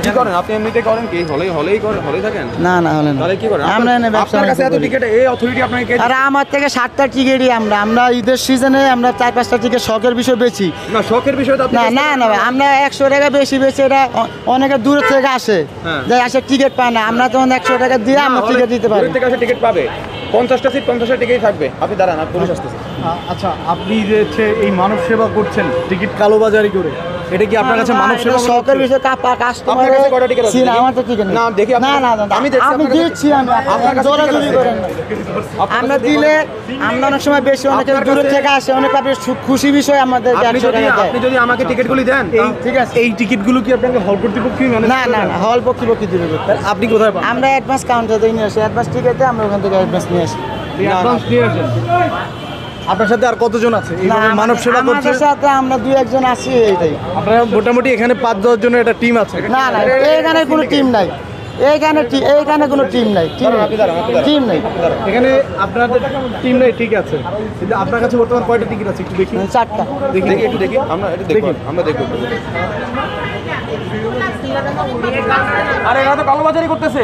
কি করেন আপনি? এমনিতে করেন কি? হলেই থাকেন? না না হলে না। তাহলে কি করেন? আমরা এনে ব্যবসা আপনার কাছে এত টিকিট, এই অথরিটি আপনাকে কে? আরে আমার থেকে 7টা টিকিটই আমরা ঈদের সিজনে আমরা 4-5টা টিকিট শখের বিষয় বেচি। না, শখের বিষয় তো আপনি না ভাই, আমরা 100 টাকা বেশি বেচি, এটা অনেকে দূর থেকে আসে, যে আসে টিকিট পায় না, আমরা তখন 100 টাকা দিয়ে আমরা টিকিট দিতে পারি। দূর থেকে আসে টিকিট পাবে, 50টা সিট 50টা টিকিট থাকবে। আপনি দাঁড়ান, আর পুলিশ আসতেছে। আচ্ছা, আপনি যে এই মানব সেবা করছেন টিকিট কালোবাজারি করে, এটা কি আপনার কাছে মানব সেবা? শখের বিষয় কাস্টমার। আপনার কাছে কয়টা টিকিট আছে? আমার তো টিকিট নেই। না দেখি না আমি দেখছি আমি দিচ্ছি, আপনার কাছে জোরাজুরি করেন না। আমরা দিলে আমরা অনেক সময় বেশি, অনেকে দূর থেকে আসে, অনেক খুশি বিষয় আমাদের। আপনি যদি আমাকে টিকিটগুলি দেন, ঠিক আছে, এই টিকিটগুলো কি আপনাকে হল কর্তৃপক্ষই মানে? না হল পক্ষী দিবে। আপনি কোথায় পান? আমরা অ্যাডভান্স কাউন্টার দিয়ে নিয়ে আসি, অ্যাডভান্স টিকিট দিয়ে আমরা ওখান থেকে অ্যাডভান্স নিয়ে আসি। অ্যাডভান্স নিয়ে আসেন। আপনার সাথে আর কতজন আছে এইভাবে মানব সেবা করছে? আমাদের সাথে আমরা 2-1 জন আছি, এইটাই। আপনারা মোটামুটি এখানে 5-10 জনের একটা টিম আছে? না এখানে কোনো টিম নাই, এইখানে কোনো টিম নাই, টিম নাই এখানে। আপনাদের টিম নেই, ঠিক আছে, কিন্তু আপনার কাছে বর্তমান কয়টা টিকিট আছে একটু দেখি। 4টা। দেখি একটু দেখি, আমরা দেখব। আরে এরা তো কালোবাজারি করতেছে।